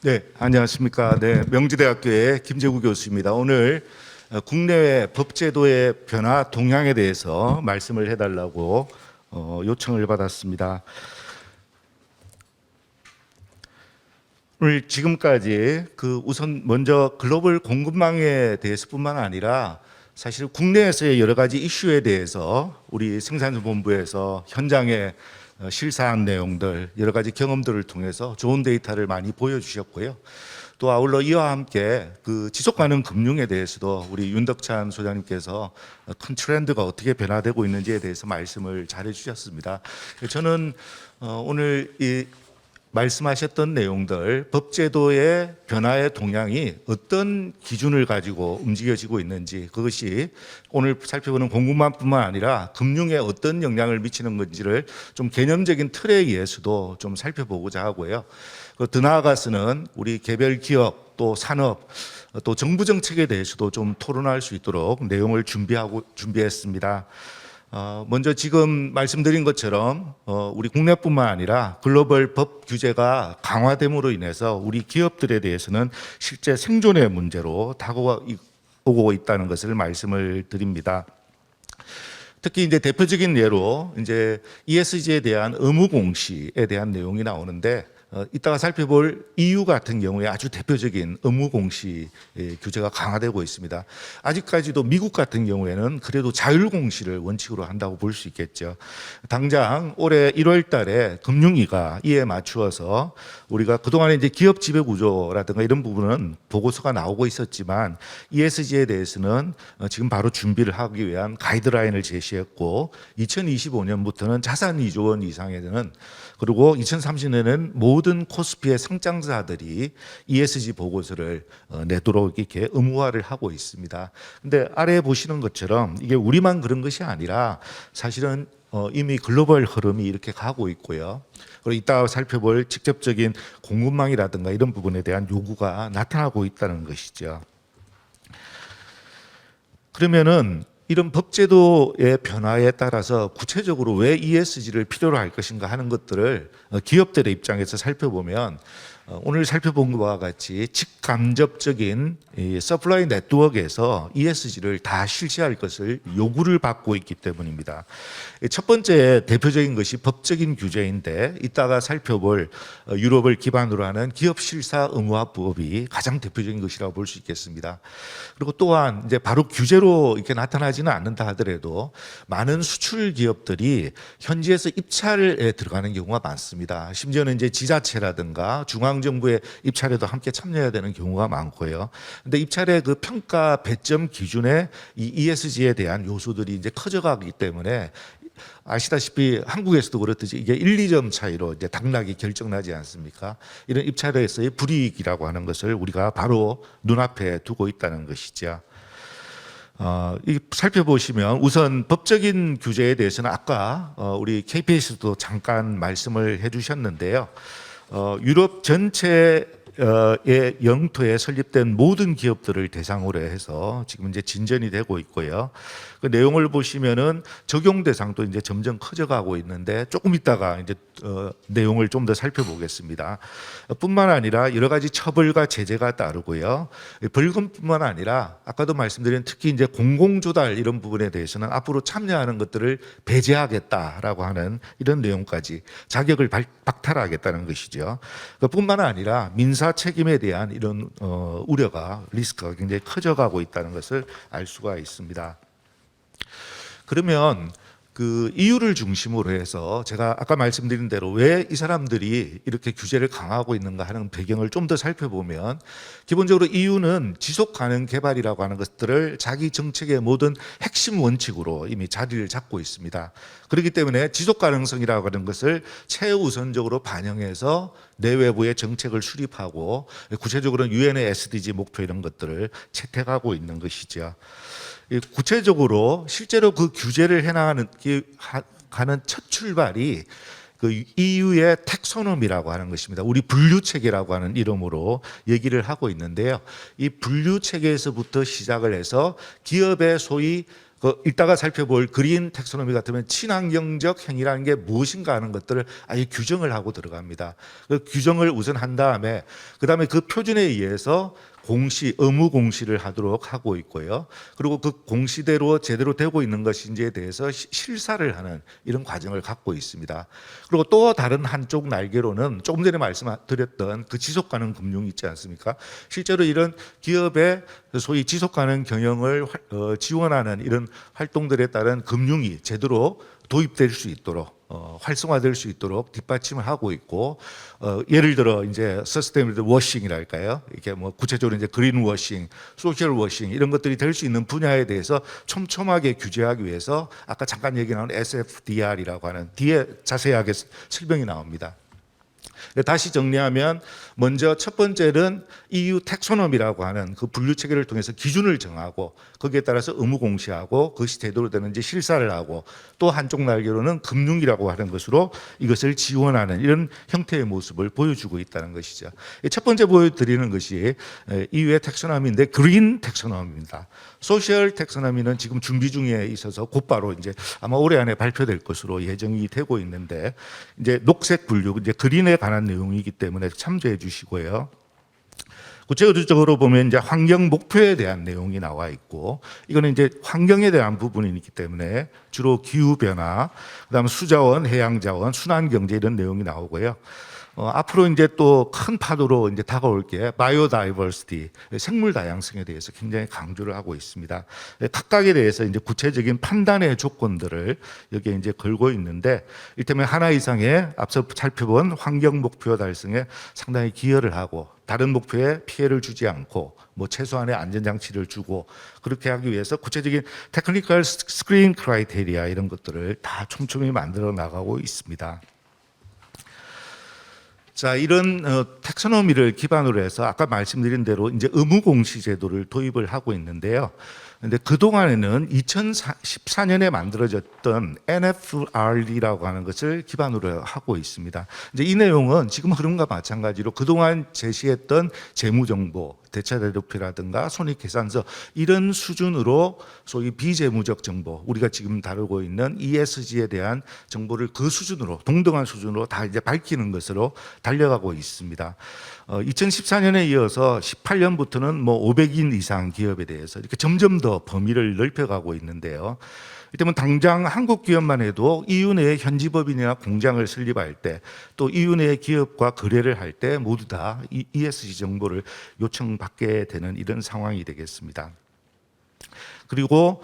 네, 안녕하십니까. 네, 명지대학교의 김재구 교수입니다. 오늘 국내외 법제도의 변화 동향에 대해서 말씀을 해달라고 요청을 받았습니다. 오늘 지금까지 우선 먼저 글로벌 공급망에 대해서뿐만 아니라 사실 국내에서의 여러 가지 이슈에 대해서 우리 생산본부에서 현장에 실사한 내용들, 여러 가지 경험들을 통해서 좋은 데이터를 많이 보여주셨고요. 또 아울러 이와 함께 지속 가능 금융에 대해서도 우리 윤덕찬 소장님께서 큰 트렌드가 어떻게 변화되고 있는지에 대해서 말씀을 잘 해주셨습니다. 저는 오늘 이 말씀하셨던 내용들, 법제도의 변화의 동향이 어떤 기준을 가지고 움직여지고 있는지, 그것이 오늘 살펴보는 공급망뿐만 아니라 금융에 어떤 영향을 미치는 건지를 좀 개념적인 틀에 의해서도 좀 살펴보고자 하고요. 더 나아가서는 우리 개별 기업 또 산업 또 정부 정책에 대해서도 좀 토론할 수 있도록 내용을 준비했습니다. 먼저 지금 말씀드린 것처럼 우리 국내뿐만 아니라 글로벌 법 규제가 강화됨으로 인해서 우리 기업들에 대해서는 실제 생존의 문제로 다가오고 있다는 것을 말씀을 드립니다. 특히 이제 대표적인 예로 이제 ESG에 대한 의무 공시에 대한 내용이 나오는데 이따가 살펴볼 EU 같은 경우에 아주 대표적인 의무 공시 규제가 강화되고 있습니다. 아직까지도 미국 같은 경우에는 그래도 자율 공시를 원칙으로 한다고 볼 수 있겠죠. 당장 올해 1월 달에 금융위가 이에 맞추어서 우리가 그동안에 이제 기업 지배 구조라든가 이런 부분은 보고서가 나오고 있었지만 ESG에 대해서는 지금 바로 준비를 하기 위한 가이드라인을 제시했고 2025년부터는 자산 2조 원 이상에 되는 그리고 2030년에는 모든 코스피의 상장사들이 ESG 보고서를 내도록 이렇게 의무화를 하고 있습니다. 근데 아래에 보시는 것처럼 이게 우리만 그런 것이 아니라 사실은 이미 글로벌 흐름이 이렇게 가고 있고요. 그리고 이따 살펴볼 직접적인 공급망이라든가 이런 부분에 대한 요구가 나타나고 있다는 것이죠. 그러면은 이런 법제도의 변화에 따라서 구체적으로 왜 ESG를 필요로 할 것인가 하는 것들을 기업들의 입장에서 살펴보면 오늘 살펴본 것과 같이 직간접적인 서플라이 네트워크에서 ESG를 다 실시할 것을 요구를 받고 있기 때문입니다. 첫 번째 대표적인 것이 법적인 규제인데 이따가 살펴볼 유럽을 기반으로 하는 기업 실사 의무화법이 가장 대표적인 것이라고 볼 수 있겠습니다. 그리고 또한 이제 바로 규제로 이렇게 나타나지는 않는다 하더라도 많은 수출 기업들이 현지에서 입찰에 들어가는 경우가 많습니다. 심지어는 이제 지자체라든가 중앙정부의 입찰에도 함께 참여해야 되는 경우가 많고요. 근데 입찰의 그 평가 배점 기준에 이 ESG에 대한 요소들이 이제 커져가기 때문에 아시다시피 한국에서도 그렇듯이 이게 1, 2점 차이로 이제 당락이 결정나지 않습니까? 이런 입찰에서의 불이익이라고 하는 것을 우리가 바로 눈앞에 두고 있다는 것이죠. 살펴보시면 우선 법적인 규제에 대해서는 아까 우리 KPS도 잠깐 말씀을 해주셨는데요. 유럽 전체의 영토에 설립된 모든 기업들을 대상으로 해서 지금 이제 진전이 되고 있고요. 그 내용을 보시면은 적용 대상도 이제 점점 커져가고 있는데 조금 있다가 이제 내용을 좀 더 살펴보겠습니다. 뿐만 아니라 여러 가지 처벌과 제재가 따르고요. 벌금뿐만 아니라 아까도 말씀드린 특히 이제 공공조달 이런 부분에 대해서는 앞으로 참여하는 것들을 배제하겠다라고 하는 이런 내용까지 자격을 박탈하겠다는 것이죠. 뿐만 아니라 민사 책임에 대한 이런 우려가 리스크가 굉장히 커져가고 있다는 것을 알 수가 있습니다. 그러면 그 이유를 중심으로 해서 제가 아까 말씀드린 대로 왜 이 사람들이 이렇게 규제를 강화하고 있는가 하는 배경을 좀 더 살펴보면 기본적으로 EU는 지속 가능 개발이라고 하는 것들을 자기 정책의 모든 핵심 원칙으로 이미 자리를 잡고 있습니다. 그렇기 때문에 지속 가능성이라고 하는 것을 최우선적으로 반영해서 내외부의 정책을 수립하고 구체적으로는 유엔의 SDG 목표 이런 것들을 채택하고 있는 것이죠. 구체적으로 실제로 그 규제를 해나가는 가는 첫 출발이 그 EU의 텍소노미라고 하는 것입니다. 우리 분류 체계라고 하는 이름으로 얘기를 하고 있는데요. 이 분류 체계에서부터 시작을 해서 기업의 소위 이따가 살펴볼 그린 텍소노미 같으면 친환경적 행위라는 게 무엇인가 하는 것들을 아예 규정을 하고 들어갑니다. 그 규정을 우선 한 다음에 그다음에 그 표준에 의해서 의무 공시를 하도록 하고 있고요. 그리고 그 공시대로 제대로 되고 있는 것인지에 대해서 실사를 하는 이런 과정을 갖고 있습니다. 그리고 또 다른 한쪽 날개로는 조금 전에 말씀드렸던 그 지속 가능 금융이 있지 않습니까? 실제로 이런 기업의 소위 지속 가능 경영을 지원하는 이런 활동들에 따른 금융이 제대로 도입될 수 있도록 활성화될 수 있도록 뒷받침을 하고 있고, 예를 들어 이제 서스테이너블 워싱이랄까요? 이게 뭐 구체적으로 이제 그린 워싱, 소셜 워싱 이런 것들이 될 수 있는 분야에 대해서 촘촘하게 규제하기 위해서 아까 잠깐 얘기 나온 SFDR이라고 하는 뒤에 자세하게 설명이 나옵니다. 다시 정리하면 먼저 첫 번째는 EU 텍소노미라고 하는 그 분류 체계를 통해서 기준을 정하고 거기에 따라서 의무 공시하고 그것이 제대로 되는지 실사를 하고 또 한쪽 날개로는 금융이라고 하는 것으로 이것을 지원하는 이런 형태의 모습을 보여주고 있다는 것이죠. 첫 번째 보여드리는 것이 EU의 텍소노미인데 그린 텍소노미입니다. 소셜 텍소노미는 지금 준비 중에 있어서 곧바로 이제 아마 올해 안에 발표될 것으로 예정이 되고 있는데 이제 녹색 분류, 이제 그린에 관한 내용이기 때문에 참조해 주시고요. 구체적으로 보면 이제 환경 목표에 대한 내용이 나와 있고 이거는 이제 환경에 대한 부분이기 때문에 주로 기후 변화, 그다음에 수자원, 해양 자원, 순환 경제 이런 내용이 나오고요. 앞으로 이제 또 큰 파도로 이제 다가올 게 바이오다이버시티, 생물 다양성에 대해서 굉장히 강조를 하고 있습니다. 각각에 대해서 이제 구체적인 판단의 조건들을 여기에 이제 걸고 있는데, 이를테면 하나 이상의 앞서 살펴본 환경 목표 달성에 상당히 기여를 하고 다른 목표에 피해를 주지 않고 뭐 최소한의 안전장치를 주고 그렇게 하기 위해서 구체적인 테크니컬 스크린 크라이테리아 이런 것들을 다 촘촘히 만들어 나가고 있습니다. 자, 이런 텍소노미를 기반으로 해서 아까 말씀드린 대로 이제 의무 공시 제도를 도입을 하고 있는데요. 근데 그동안에는 2014년에 만들어졌던 NFRD라고 하는 것을 기반으로 하고 있습니다. 이제 이 내용은 지금 흐름과 마찬가지로 그동안 제시했던 재무정보, 대차대조표라든가 손익계산서 이런 수준으로 소위 비재무적 정보, 우리가 지금 다루고 있는 ESG에 대한 정보를 그 수준으로 동등한 수준으로 다 이제 밝히는 것으로 달려가고 있습니다. 2014년에 이어서 18년부터는 뭐 500인 이상 기업에 대해서 이렇게 점점 더 범위를 넓혀가고 있는데요. 이때면 당장 한국 기업만 해도 EU 내에 현지 법인이나 공장을 설립할 때 또 EU 내 기업과 거래를 할 때 모두 다 ESG 정보를 요청받게 되는 이런 상황이 되겠습니다. 그리고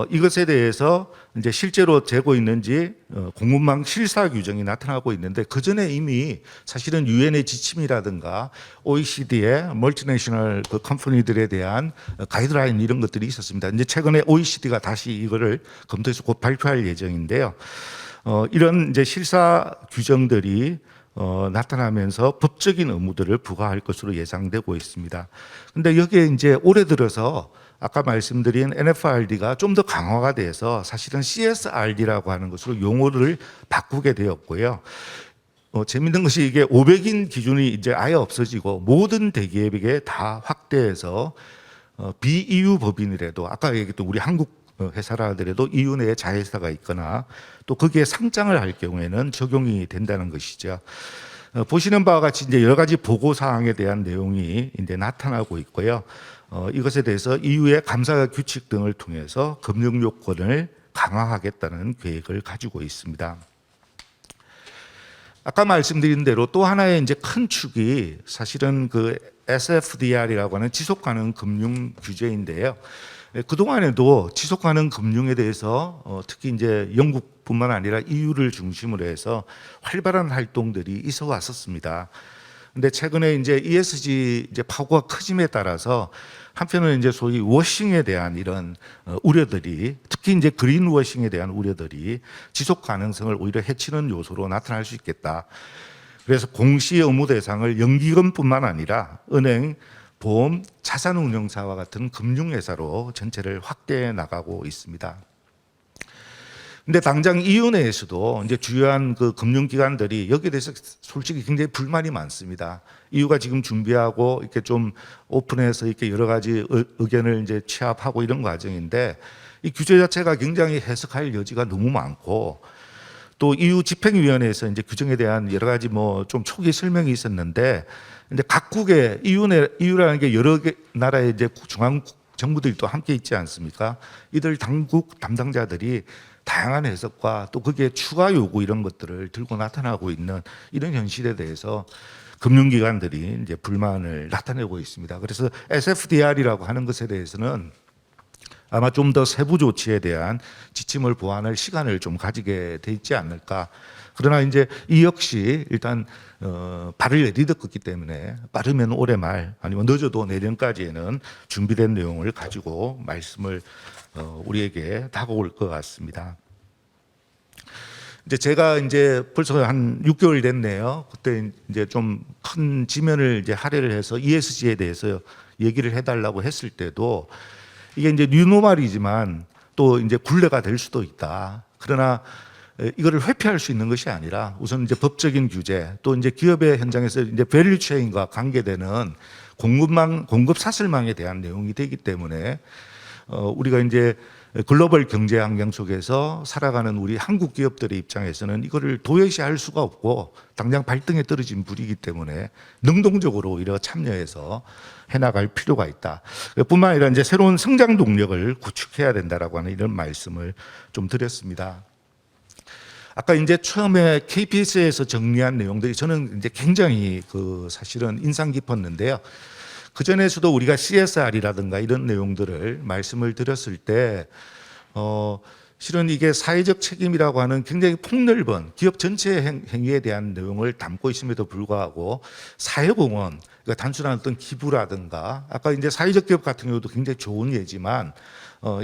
이것에 대해서 이제 실제로 되고 있는지 공급망 실사 규정이 나타나고 있는데 그 전에 이미 사실은 유엔의 지침이라든가 OECD의 멀티내셔널 그 컴퍼니들에 대한 가이드라인 이런 것들이 있었습니다. 이제 최근에 OECD가 다시 이거를 검토해서 곧 발표할 예정인데요. 이런 이제 실사 규정들이 나타나면서 법적인 의무들을 부과할 것으로 예상되고 있습니다. 근데 여기에 이제 올해 들어서 아까 말씀드린 NFRD가 좀 더 강화가 돼서 사실은 CSRD라고 하는 것으로 용어를 바꾸게 되었고요. 재밌는 것이 이게 500인 기준이 이제 아예 없어지고 모든 대기업에게 다 확대해서 비EU 법인이라도 아까 얘기했던 우리 한국 회사라 하더라도 EU 내에 자회사가 있거나 또 거기에 상장을 할 경우에는 적용이 된다는 것이죠. 보시는 바와 같이 이제 여러 가지 보고 사항에 대한 내용이 이제 나타나고 있고요. 이것에 대해서 EU의 감사 규칙 등을 통해서 금융 요건을 강화하겠다는 계획을 가지고 있습니다. 아까 말씀드린 대로 또 하나의 이제 큰 축이 사실은 그 SFDR이라고 하는 지속 가능 금융 규제인데요. 그동안에도 지속 가능 금융에 대해서 특히 이제 영국뿐만 아니라 EU를 중심으로 해서 활발한 활동들이 있어 왔었습니다. 근데 최근에 이제 ESG 이제 파고가 커짐에 따라서 한편은 이제 소위 워싱에 대한 이런 우려들이 특히 이제 그린 워싱에 대한 우려들이 지속 가능성을 오히려 해치는 요소로 나타날 수 있겠다. 그래서 공시 의무 대상을 연기금뿐만 아니라 은행, 보험, 자산운용사와 같은 금융회사로 전체를 확대해 나가고 있습니다. 근데 당장 EU 내에서도 이제 주요한 그 금융기관들이 여기에 대해서 솔직히 굉장히 불만이 많습니다. EU가 지금 준비하고 이렇게 좀 오픈해서 이렇게 여러 가지 의견을 이제 취합하고 이런 과정인데 이 규제 자체가 굉장히 해석할 여지가 너무 많고 또 EU 집행위원회에서 이제 규정에 대한 여러 가지 뭐 좀 초기 설명이 있었는데 이제 각국의 EU라는 게 여러 개 나라의 이제 중앙 정부들이 또 함께 있지 않습니까? 이들 당국 담당자들이 다양한 해석과 또 거기에 추가 요구 이런 것들을 들고 나타나고 있는 이런 현실에 대해서 금융기관들이 이제 불만을 나타내고 있습니다. 그래서 SFDR이라고 하는 것에 대해서는 아마 좀 더 세부 조치에 대한 지침을 보완할 시간을 좀 가지게 돼 있지 않을까. 그러나 이제 이 역시 일단 발을 내디뎠기 때문에 빠르면 올해 말 아니면 늦어도 내년까지에는 준비된 내용을 가지고 말씀을 우리에게 다가올 것 같습니다. 이제 제가 이제 벌써 한 6개월 됐네요. 그때 이제 좀 큰 지면을 이제 할애를 해서 ESG에 대해서 얘기를 해달라고 했을 때도 이게 이제 뉴노멀이지만 또 이제 굴레가 될 수도 있다. 그러나 이거를 회피할 수 있는 것이 아니라 우선 이제 법적인 규제 또 이제 기업의 현장에서 이제 밸류 체인과 관계되는 공급 사슬망에 대한 내용이 되기 때문에 우리가 이제 글로벌 경제 환경 속에서 살아가는 우리 한국 기업들의 입장에서는 이거를 도외시할 수가 없고 당장 발등에 떨어진 불이기 때문에 능동적으로 오히려 참여해서 해나갈 필요가 있다. 뿐만 아니라 이제 새로운 성장 동력을 구축해야 된다라고 하는 이런 말씀을 좀 드렸습니다. 아까 이제 처음에 KPS에서 정리한 내용들이 저는 이제 굉장히 사실은 인상 깊었는데요. 그 전에서도 우리가 CSR이라든가 이런 내용들을 말씀을 드렸을 때, 실은 이게 사회적 책임이라고 하는 굉장히 폭넓은 기업 전체 행위에 대한 내용을 담고 있음에도 불구하고 사회공헌, 그러니까 단순한 어떤 기부라든가 아까 이제 사회적 기업 같은 경우도 굉장히 좋은 예지만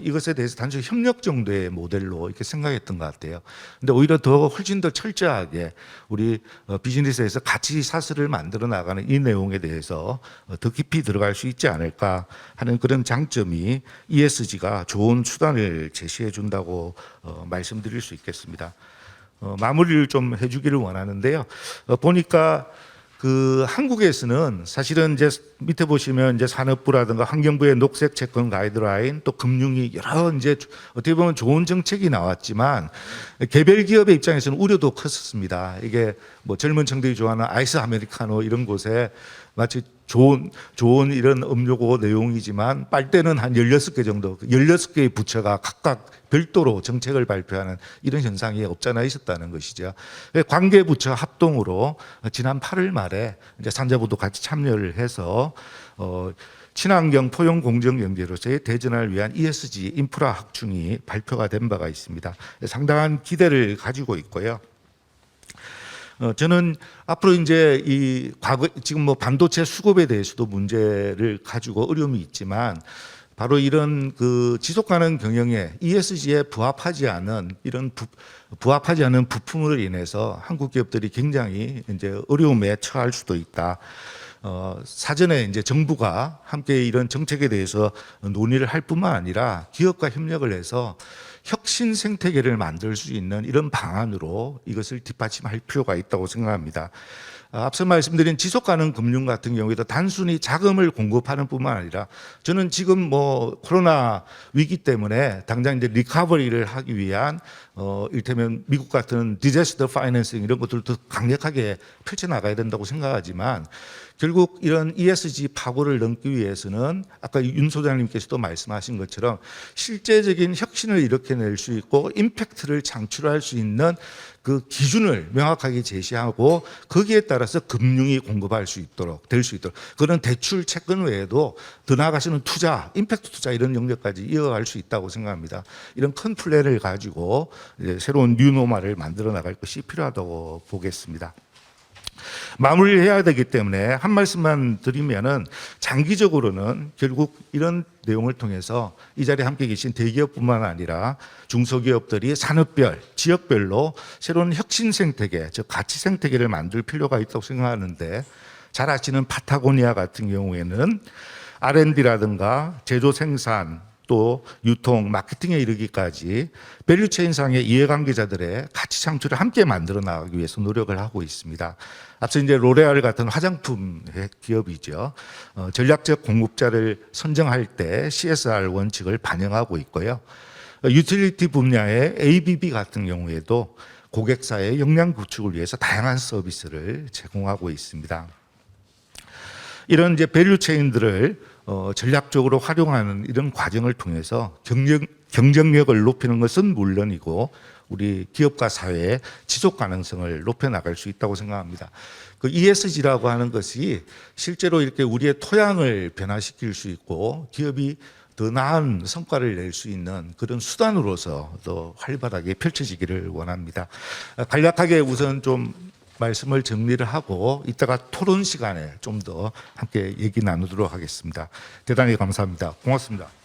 이것에 대해서 단순히 협력 정도의 모델로 이렇게 생각했던 것 같아요. 근데 오히려 훨씬 더 철저하게 우리 비즈니스에서 가치 사슬을 만들어 나가는 이 내용에 대해서 더 깊이 들어갈 수 있지 않을까 하는 그런 장점이 ESG가 좋은 수단을 제시해 준다고 말씀드릴 수 있겠습니다. 마무리를 좀 해주기를 원하는데요. 보니까 한국에서는 사실은 이제 밑에 보시면 이제 산업부라든가 환경부의 녹색 채권 가이드라인 또 금융위 여러 이제 어떻게 보면 좋은 정책이 나왔지만 개별 기업의 입장에서는 우려도 컸었습니다. 이게 뭐 젊은 층들이 좋아하는 아이스 아메리카노 이런 곳에 마치 좋은 이런 음료고 내용이지만 빨대는 한 16개 정도, 16개의 부처가 각각 별도로 정책을 발표하는 이런 현상이 없잖아 있었다는 것이죠. 관계 부처 합동으로 지난 8월 말에 이제 산자부도 같이 참여를 해서 친환경 포용 공정 경제로서의 대전을 위한 ESG 인프라 확충이 발표가 된 바가 있습니다. 상당한 기대를 가지고 있고요. 저는 앞으로 이제 이 과거 지금 뭐 반도체 수급에 대해서도 문제를 가지고 어려움이 있지만 바로 이런 지속 가능 경영에 ESG에 부합하지 않은 부합하지 않은 부품으로 인해서 한국 기업들이 굉장히 이제 어려움에 처할 수도 있다. 사전에 이제 정부가 함께 이런 정책에 대해서 논의를 할 뿐만 아니라 기업과 협력을 해서 혁신 생태계를 만들 수 있는 이런 방안으로 이것을 뒷받침할 필요가 있다고 생각합니다. 앞서 말씀드린 지속가능 금융 같은 경우에도 단순히 자금을 공급하는 뿐만 아니라 저는 지금 뭐 코로나 위기 때문에 당장 이제 리커버리를 하기 위한 이를테면 미국 같은 디자스터 파이낸싱 이런 것들도 강력하게 펼쳐나가야 된다고 생각하지만 결국 이런 ESG 파고를 넘기 위해서는 아까 윤 소장님께서도 말씀하신 것처럼 실제적인 혁신을 일으켜낼 수 있고 임팩트를 창출할 수 있는 그 기준을 명확하게 제시하고 거기에 따라서 금융이 공급할 수 있도록 될 수 있도록 그런 대출 채권 외에도 더 나아가서는 투자, 임팩트 투자 이런 영역까지 이어갈 수 있다고 생각합니다. 이런 큰 플랜을 가지고 이제 새로운 뉴노멀을 만들어 나갈 것이 필요하다고 보겠습니다. 마무리를 해야 되기 때문에 한 말씀만 드리면은 장기적으로는 결국 이런 내용을 통해서 이 자리에 함께 계신 대기업뿐만 아니라 중소기업들이 산업별, 지역별로 새로운 혁신 생태계, 즉 가치 생태계를 만들 필요가 있다고 생각하는데 잘 아시는 파타고니아 같은 경우에는 R&D라든가 제조 생산 또 유통, 마케팅에 이르기까지 밸류체인상의 이해관계자들의 가치 창출을 함께 만들어 나가기 위해서 노력을 하고 있습니다. 앞서 이제 로레알 같은 화장품 기업이죠. 전략적 공급자를 선정할 때 CSR 원칙을 반영하고 있고요. 유틸리티 분야의 ABB 같은 경우에도 고객사의 역량 구축을 위해서 다양한 서비스를 제공하고 있습니다. 이런 이제 밸류 체인들을 전략적으로 활용하는 이런 과정을 통해서 경쟁력을 높이는 것은 물론이고 우리 기업과 사회의 지속 가능성을 높여 나갈 수 있다고 생각합니다. 그 ESG라고 하는 것이 실제로 이렇게 우리의 토양을 변화시킬 수 있고 기업이 더 나은 성과를 낼 수 있는 그런 수단으로서 더 활발하게 펼쳐지기를 원합니다. 간략하게 우선 좀 말씀을 정리를 하고 이따가 토론 시간에 좀 더 함께 얘기 나누도록 하겠습니다. 대단히 감사합니다. 고맙습니다.